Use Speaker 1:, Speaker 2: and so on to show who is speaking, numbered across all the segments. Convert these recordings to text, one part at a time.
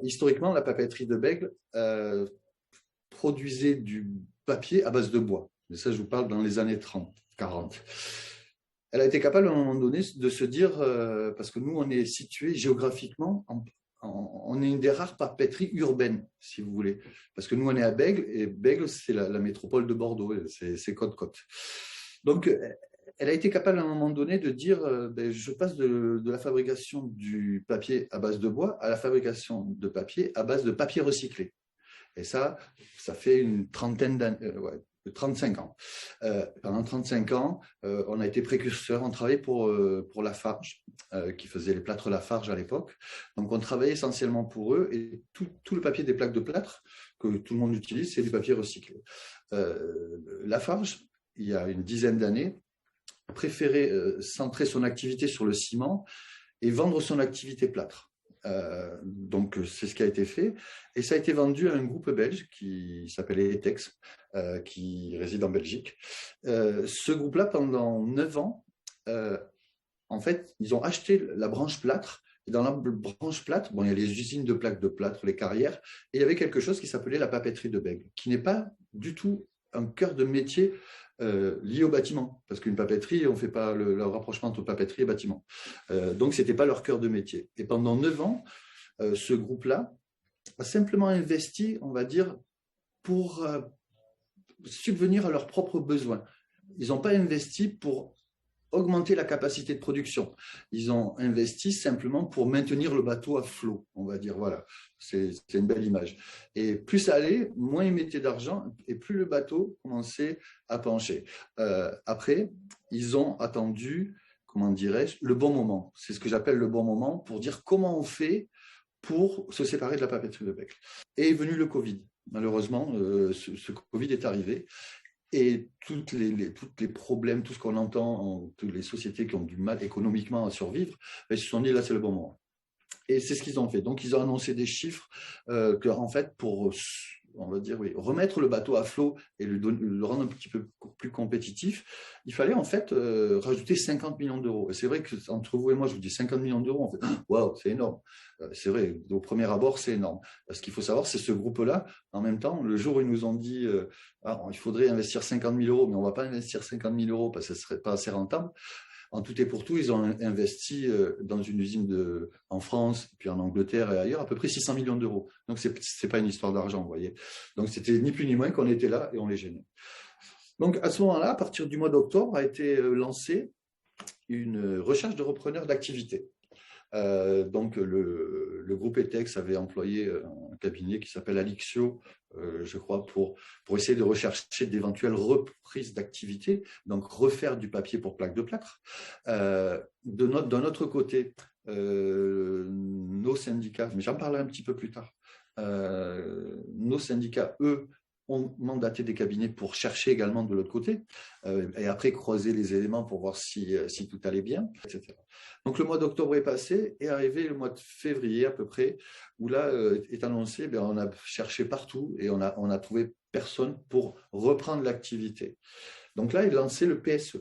Speaker 1: Historiquement, la papeterie de Bègle produisait du papier à base de bois. Et ça, je vous parle dans les années 30, 40. Elle a été capable à un moment donné de se dire, parce que nous, on est situé géographiquement, on est une des rares papeteries urbaines, si vous voulez. Parce que nous, on est à Bègle, et Bègle, c'est la métropole de Bordeaux, c'est côte-côte. Donc, elle a été capable à un moment donné de dire, je passe de la fabrication du papier à base de bois à la fabrication de papier à base de papier recyclé. Et ça fait une trentaine d'années, 35 ans. Pendant 35 ans, on a été précurseurs, on travaillait pour Lafarge, qui faisait les plâtres Lafarge à l'époque. Donc on travaillait essentiellement pour eux, et tout le papier des plaques de plâtre que tout le monde utilise, c'est du papier recyclé. Lafarge, il y a une dizaine d'années, préférait centrer son activité sur le ciment et vendre son activité plâtre. Donc c'est ce qui a été fait, et ça a été vendu à un groupe belge qui s'appelait Etex, qui réside en Belgique. Ce groupe-là, pendant 9 ans, en fait, ils ont acheté la branche plâtre, et dans la branche plâtre, il y a les usines de plaques de plâtre, les carrières, et il y avait quelque chose qui s'appelait la papeterie de Bègle, qui n'est pas du tout un cœur de métier lié au bâtiment, parce qu'une papeterie, on ne fait pas le rapprochement entre papeterie et bâtiment. Donc, ce n'était pas leur cœur de métier. Et pendant 9 ans, ce groupe-là a simplement investi, on va dire, pour subvenir à leurs propres besoins. Ils n'ont pas investi pour augmenter la capacité de production. Ils ont investi simplement pour maintenir le bateau à flot, on va dire. Voilà, c'est une belle image. Et plus ça allait, moins ils mettaient d'argent, et plus le bateau commençait à pencher. Après, ils ont attendu, comment dirais-je, le bon moment. C'est ce que j'appelle le bon moment pour dire comment on fait pour se séparer de la papeterie de Bègle. Et est venu le Covid. Malheureusement, ce Covid est arrivé. Et tous les problèmes, tout ce qu'on entend, toutes les sociétés qui ont du mal économiquement à survivre, ils se sont dit là, c'est le bon moment. Et c'est ce qu'ils ont fait. Donc, ils ont annoncé des chiffres que, en fait, pour, on va dire, oui, remettre le bateau à flot et le rendre un petit peu plus compétitif, il fallait, en fait, rajouter 50 millions d'euros. Et c'est vrai que, entre vous et moi, je vous dis 50 millions d'euros, en fait, waouh, c'est énorme. C'est vrai, au premier abord, c'est énorme. Ce qu'il faut savoir, c'est ce groupe-là, en même temps, le jour où ils nous ont dit il faudrait investir 50 000 euros, mais on ne va pas investir 50 000 euros parce que ce ne serait pas assez rentable. En tout et pour tout, ils ont investi dans une usine en France, puis en Angleterre et ailleurs, à peu près 600 millions d'euros. Donc, ce n'est pas une histoire d'argent, vous voyez. Donc, c'était ni plus ni moins qu'on était là et on les gênait. Donc, à ce moment-là, à partir du mois d'octobre, a été lancée une recherche de repreneurs d'activité. Donc le groupe Etex avait employé un cabinet qui s'appelle Alixio, je crois, pour essayer de rechercher d'éventuelles reprises d'activité, donc refaire du papier pour plaques de plâtre. D'un autre côté, nos syndicats, mais j'en parlerai un petit peu plus tard, nos syndicats, eux, ont mandaté des cabinets pour chercher également de l'autre côté, et après croiser les éléments pour voir si tout allait bien, etc. Donc le mois d'octobre est passé, et arrivé le mois de février à peu près, où là est annoncé, on a cherché partout et on a trouvé personne pour reprendre l'activité. Donc là, il lançait le PSE.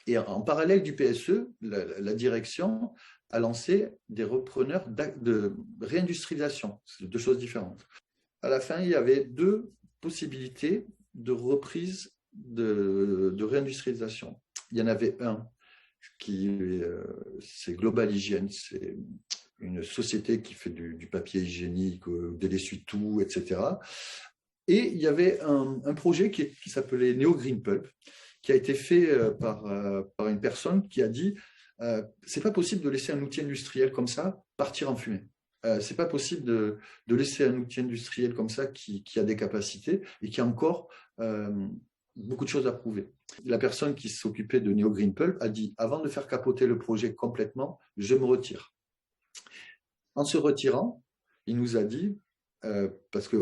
Speaker 1: Et en parallèle du PSE, la direction a lancé des repreneurs de réindustrialisation. C'est deux choses différentes. À la fin, il y avait deux possibilités de reprise de réindustrialisation. Il y en avait un c'est Global Hygiene, c'est une société qui fait du papier hygiénique, de l'essuie-tout, etc. Et il y avait un projet qui s'appelait Neo Green Pulp, qui a été fait par une personne qui a dit c'est pas possible de laisser un outil industriel comme ça partir en fumée. C'est pas possible de laisser un outil industriel comme ça qui a des capacités et qui a encore beaucoup de choses à prouver. La personne qui s'occupait de Neo Green Pulp a dit avant de faire capoter le projet complètement, je me retire. En se retirant, il nous a dit parce que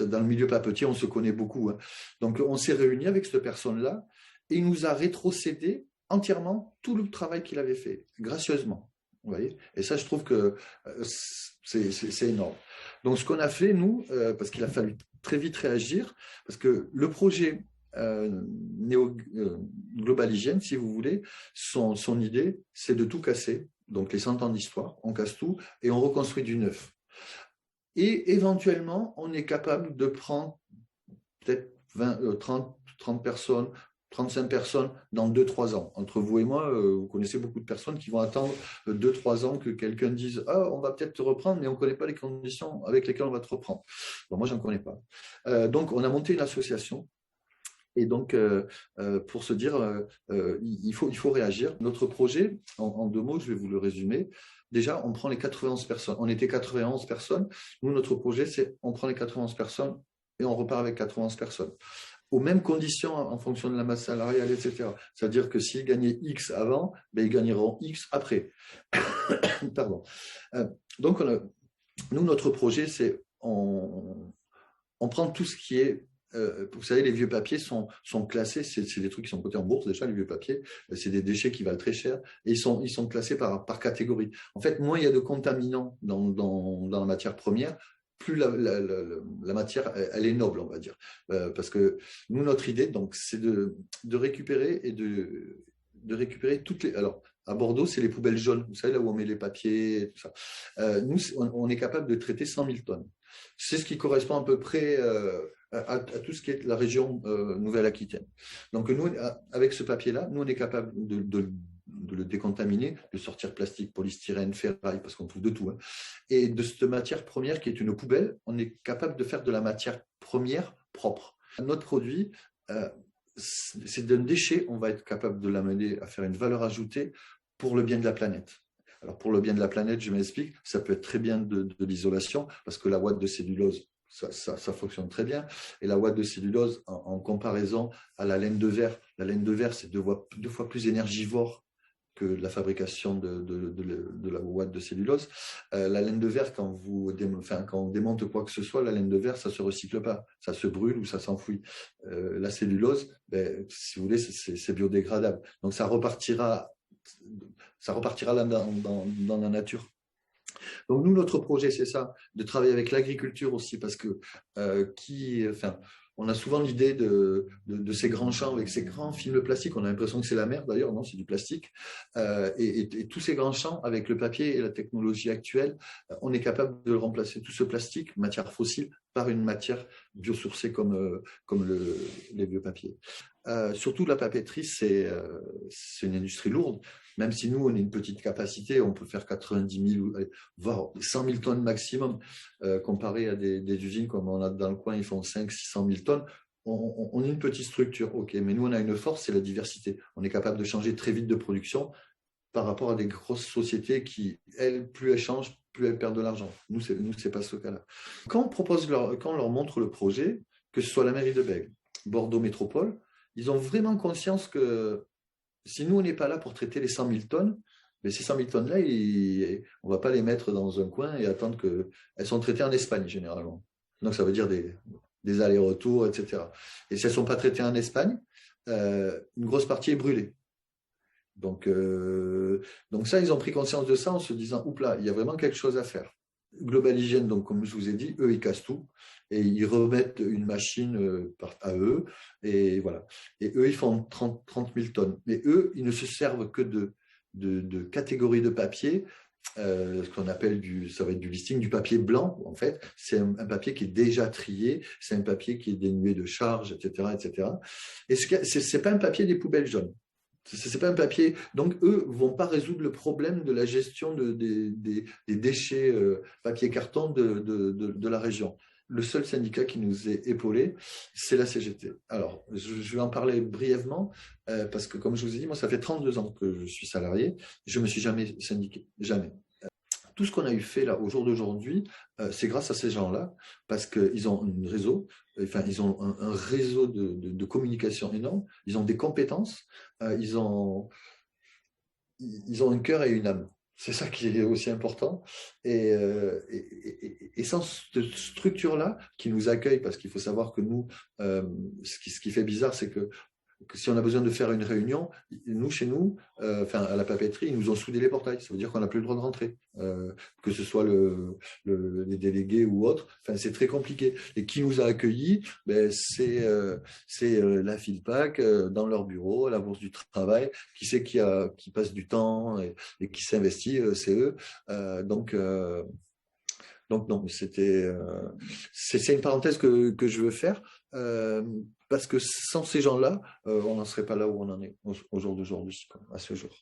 Speaker 1: dans le milieu papetier, on se connaît beaucoup. Hein. Donc, on s'est réunis avec cette personne-là et il nous a rétrocédé entièrement tout le travail qu'il avait fait, gracieusement. Vous voyez, et ça, je trouve que c'est énorme. Donc, ce qu'on a fait, nous, parce qu'il a fallu très vite réagir, parce que le projet Global Hygiene, si vous voulez, son idée, c'est de tout casser. Donc, les 100 ans d'histoire, on casse tout et on reconstruit du neuf. Et éventuellement, on est capable de prendre peut-être 30 personnes, 35 personnes dans 2-3 ans. Entre vous et moi, vous connaissez beaucoup de personnes qui vont attendre 2-3 ans que quelqu'un dise « Ah, on va peut-être te reprendre, mais on ne connaît pas les conditions avec lesquelles on va te reprendre. » Bon, moi, je n'en connais pas. Donc, on a monté une association. Et donc, pour se dire, il faut réagir. Notre projet, en 2 mots, je vais vous le résumer. Déjà, on prend les 91 personnes. On était 91 personnes. Nous, notre projet, c'est on prend les 91 personnes et on repart avec 91 personnes. Aux mêmes conditions en fonction de la masse salariale, etc. C'est-à-dire que s'ils gagnaient X avant, ben, ils gagneront X après. Pardon. Donc, nous, notre projet, c'est on prend tout ce qui est vous savez, les vieux papiers sont classés, c'est des trucs qui sont cotés en bourse déjà, les vieux papiers, c'est des déchets qui valent très cher, et ils sont classés par catégorie. En fait, moins il y a de contaminants dans la matière première, plus la matière, elle est noble, on va dire. Parce que nous, notre idée, donc, c'est de récupérer et de récupérer toutes les... Alors, à Bordeaux, c'est les poubelles jaunes, vous savez, là où on met les papiers, et tout ça. Nous, on est capable de traiter 100 000 tonnes. C'est ce qui correspond à peu près à tout ce qui est la région Nouvelle-Aquitaine. Donc, nous, avec ce papier-là, nous, on est capable de le décontaminer, de sortir plastique, polystyrène, ferraille, parce qu'on trouve de tout. Hein. Et de cette matière première qui est une poubelle, on est capable de faire de la matière première propre. Notre produit, c'est d'un déchet, on va être capable de l'amener à faire une valeur ajoutée pour le bien de la planète. Alors, pour le bien de la planète, je m'explique, ça peut être très bien de l'isolation, parce que la ouate de cellulose, ça fonctionne très bien. Et la ouate de cellulose, en comparaison à la laine de verre, c'est 2 fois plus énergivore que la fabrication de la ouate de cellulose. La laine de verre, quand on démonte quoi que ce soit, la laine de verre, ça ne se recycle pas. Ça se brûle ou ça s'enfouit. La cellulose, ben, si vous voulez, c'est biodégradable. Donc, ça repartira là dans la nature. Donc nous, notre projet, c'est ça, de travailler avec l'agriculture aussi, parce que on a souvent l'idée de ces grands champs avec ces grands films plastiques. On a l'impression que c'est la mer, d'ailleurs, non, c'est du plastique. Et tous ces grands champs, avec le papier et la technologie actuelle, on est capable de remplacer tout ce plastique, matière fossile, par une matière biosourcée comme les vieux papiers. Surtout la papeterie, c'est une industrie lourde. Même si nous, on a une petite capacité, on peut faire 90 000, voire 100 000 tonnes maximum, comparé à des usines comme on a dans le coin, ils font 500 000 tonnes. On est une petite structure, ok, mais nous, on a une force, c'est la diversité. On est capable de changer très vite de production par rapport à des grosses sociétés qui, elles, plus elles changent, plus elles perdent de l'argent. Nous, c'est pas ce cas-là. Quand on leur montre le projet, que ce soit la mairie de Bègles, Bordeaux Métropole, ils ont vraiment conscience que si nous, on n'est pas là pour traiter les 100 000 tonnes, mais ces 100 000 tonnes-là, on ne va pas les mettre dans un coin et attendre qu'elles sont traitées en Espagne, généralement. Donc, ça veut dire des allers-retours, etc. Et si elles ne sont pas traitées en Espagne, une grosse partie est brûlée. Donc ça, ils ont pris conscience de ça en se disant, oups là, il y a vraiment quelque chose à faire. Global Hygiene, donc comme je vous ai dit, eux, ils cassent tout et ils remettent une machine à eux et voilà. Et eux, ils font 30 000 tonnes. Mais eux, ils ne se servent que de catégories de papier, ce qu'on appelle ça va être du listing, du papier blanc en fait. C'est un papier qui est déjà trié, c'est un papier qui est dénué de charges, etc., etc. Et c'est pas un papier des poubelles jaunes. C'est pas un papier. Donc, eux ne vont pas résoudre le problème de la gestion des déchets papier-carton de la région. Le seul syndicat qui nous est épaulé, c'est la CGT. Alors, je vais en parler brièvement, parce que, comme je vous ai dit, moi, ça fait 32 ans que je suis salarié. Je ne me suis jamais syndiqué. Jamais. Tout ce qu'on a eu fait là au jour d'aujourd'hui, c'est grâce à ces gens-là, parce qu'ils ont un réseau, ils ont un réseau de communication énorme, ils ont des compétences, ils ont un cœur et une âme. C'est ça qui est aussi important. Et sans cette structure-là qui nous accueille, parce qu'il faut savoir que nous, ce qui fait bizarre, c'est que si on a besoin de faire une réunion, chez nous, à la papeterie, ils nous ont soudé les portails. Ça veut dire qu'on n'a plus le droit de rentrer, que ce soit les délégués ou autres. Enfin, c'est très compliqué. Et qui nous a accueillis, c'est la Filpac dans leur bureau, à la Bourse du Travail. Qui c'est qui passe du temps et qui s'investit, c'est eux. Donc Donc non, c'est une parenthèse que je veux faire, parce que sans ces gens-là, on n'en serait pas là où on en est au jour d'aujourd'hui, à ce jour.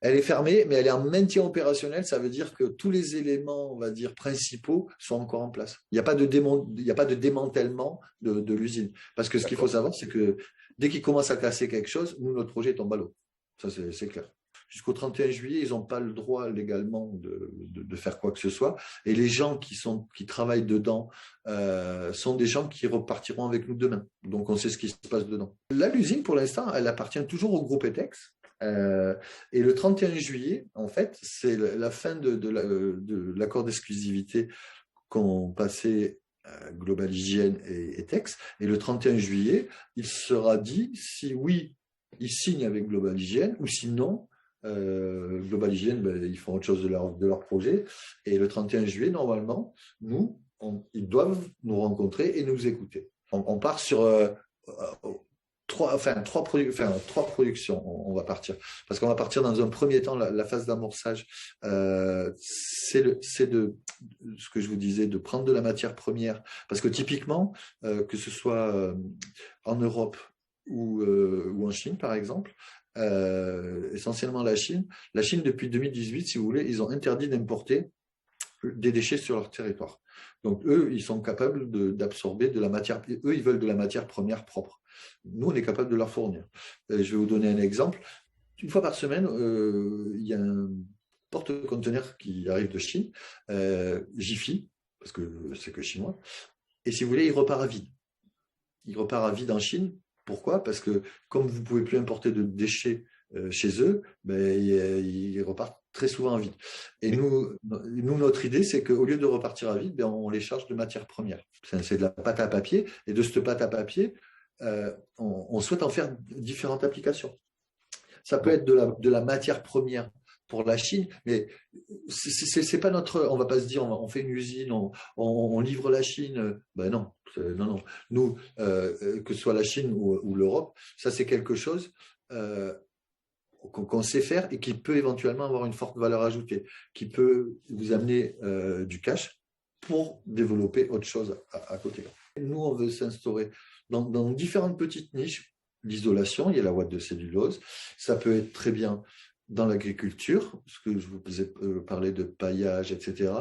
Speaker 1: Elle est fermée, mais elle est en maintien opérationnel. Ça veut dire que tous les éléments, on va dire, principaux sont encore en place. Il n'y a pas de il n'y a pas de démantèlement de l'usine. Parce que ce qu'il faut savoir, c'est que dès qu'ils commencent à casser quelque chose, nous, notre projet tombe à l'eau. Ça, c'est clair. Jusqu'au 31 juillet, ils n'ont pas le droit légalement de faire quoi que ce soit. Et les gens qui travaillent dedans sont des gens qui repartiront avec nous demain. Donc, on sait ce qui se passe dedans. Là, l'usine, pour l'instant, elle appartient toujours au groupe ETEX. Et le 31 juillet, en fait, c'est la fin de l'accord d'exclusivité qu'ont passé Global Hygiene et ETEX. Et le 31 juillet, il sera dit si oui, ils signent avec Global Hygiene ou sinon, Global Hygiene, ils font autre chose de leur projet. Et le 31 juillet, normalement, ils doivent nous rencontrer et nous écouter. On part sur trois productions, on va partir. Parce qu'on va partir dans un premier temps, la phase d'amorçage, c'est ce que je vous disais, de prendre de la matière première. Parce que typiquement, que ce soit en Europe ou en Chine, par exemple, essentiellement la Chine, depuis 2018, si vous voulez, ils ont interdit d'importer des déchets sur leur territoire. Donc eux, ils sont capables d'absorber de la matière, eux, ils veulent de la matière première propre. Nous, on est capable de leur fournir. Je vais vous donner un exemple. Une fois par semaine, il y a un porte-conteneur qui arrive de Chine, Jiffy, parce que c'est que chinois, et si vous voulez, il repart à vide. Il repart à vide en Chine. Pourquoi? Parce que comme vous ne pouvez plus importer de déchets chez eux, ils repartent très souvent à vide. Et nous, notre idée, c'est qu'au lieu de repartir à vide, on les charge de matière première. C'est de la pâte à papier, et de cette pâte à papier, on souhaite en faire différentes applications. Ça peut être de la matière première pour la Chine, mais c'est pas notre. On va pas se dire on fait une usine, on livre la Chine. Ben non, non. Nous, que ce soit la Chine ou l'Europe, ça c'est quelque chose qu'on sait faire et qui peut éventuellement avoir une forte valeur ajoutée, qui peut vous amener du cash pour développer autre chose à côté. Nous, on veut s'instaurer dans différentes petites niches. L'isolation, il y a la ouate de cellulose, ça peut être très bien dans l'agriculture, ce que je vous ai parlé de paillage, etc.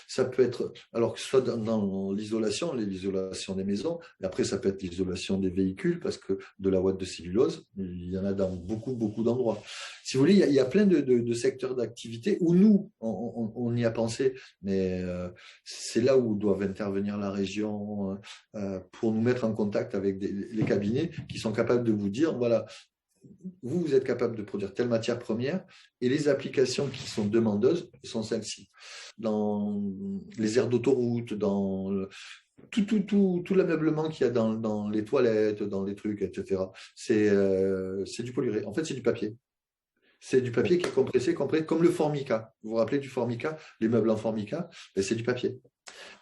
Speaker 1: Ça peut être, alors que ce soit dans l'isolation des maisons, et après ça peut être l'isolation des véhicules, parce que de la ouate de cellulose, il y en a dans beaucoup d'endroits. Si vous voulez, il y a plein de secteurs d'activité où nous, on y a pensé, mais c'est là où doivent intervenir la région pour nous mettre en contact avec les cabinets qui sont capables de vous dire, voilà, vous êtes capable de produire telle matière première et les applications qui sont demandeuses sont celles-ci. Dans les aires d'autoroute, dans tout l'ameublement qu'il y a dans les toilettes, dans les trucs, etc. C'est du polyuré. En fait, c'est du papier. C'est du papier qui est compressé, comme le formica. Vous vous rappelez du formica? Les meubles en formica, c'est du papier.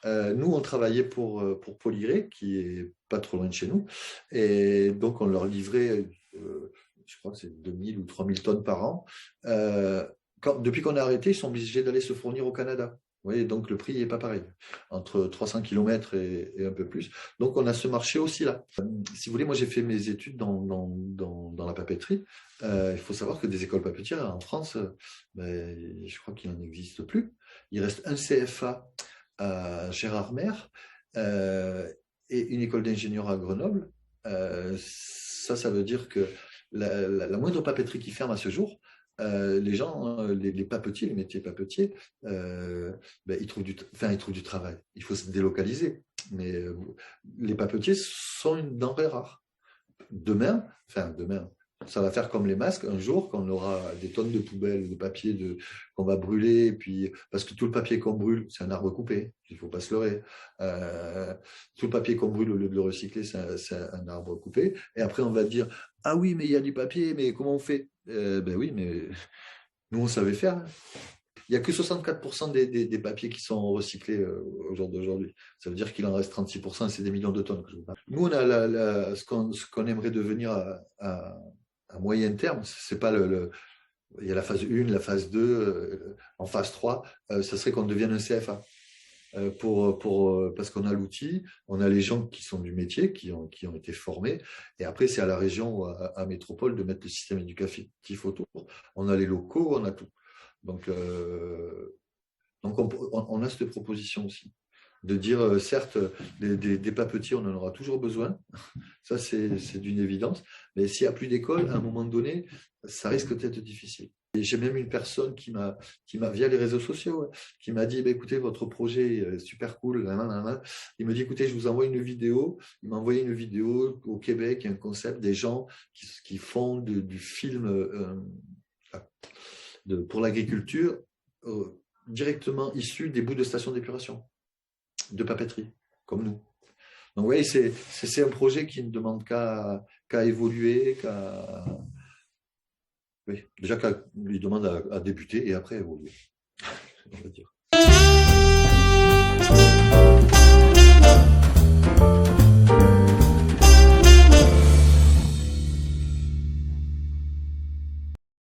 Speaker 1: Nous, on travaillait pour Polyré, qui est pas trop loin de chez nous, et donc on leur livrait, je crois que c'est 2000 ou 3000 tonnes par an. Depuis qu'on a arrêté, ils sont obligés d'aller se fournir au Canada. Vous voyez, donc le prix n'est pas pareil, entre 300 km et un peu plus. Donc on a ce marché aussi là. Si vous voulez, moi j'ai fait mes études dans la papeterie. Il faut savoir que des écoles papetières en France, je crois qu'il n'en existe plus. Il reste un CFA à Gérardmer et une école d'ingénieurs à Grenoble. Ça veut dire que la moindre papeterie qui ferme à ce jour, les gens, les papetiers, les métiers papetiers, ils trouvent du travail. Il faut se délocaliser. Mais les papetiers sont une denrée rare. Demain, ça va faire comme les masques. Un jour, quand on aura des tonnes de poubelles, de papier qu'on va brûler, puis parce que tout le papier qu'on brûle, c'est un arbre coupé. Il ne faut pas se leurrer. Tout le papier qu'on brûle, au lieu de le recycler, c'est un arbre coupé. Et après, on va dire ah oui, mais il y a du papier, mais comment on fait? Oui, mais nous, on savait faire. Il n'y a que 64% des papiers qui sont recyclés au jour d'aujourd'hui. Ça veut dire qu'il en reste 36%, c'est des millions de tonnes. Nous, on a ce qu'on aimerait devenir à moyen terme. C'est pas il y a la phase 1, la phase 2, en phase 3, ça serait qu'on devienne un CFA. parce qu'on a l'outil, on a les gens qui sont du métier, qui ont été formés, et après c'est à la région, à Métropole, de mettre le système éducatif autour. On a les locaux, on a tout. Donc on a cette proposition aussi, de dire, certes, des papetiers, on en aura toujours besoin, ça c'est d'une évidence, mais s'il n'y a plus d'école, à un moment donné, ça risque d'être difficile. Et j'ai même une personne qui m'a via les réseaux sociaux, qui m'a dit, écoutez, votre projet est super cool. Nanana. Il me dit, écoutez, je vous envoie une vidéo. Il m'a envoyé une vidéo au Québec, un concept des gens qui font du film pour l'agriculture directement issu des bouts de stations d'épuration, de papeterie, comme nous. Donc oui, c'est un projet qui ne demande qu'à évoluer, oui, déjà qu'il demande à débuter et après à évoluer, on va dire.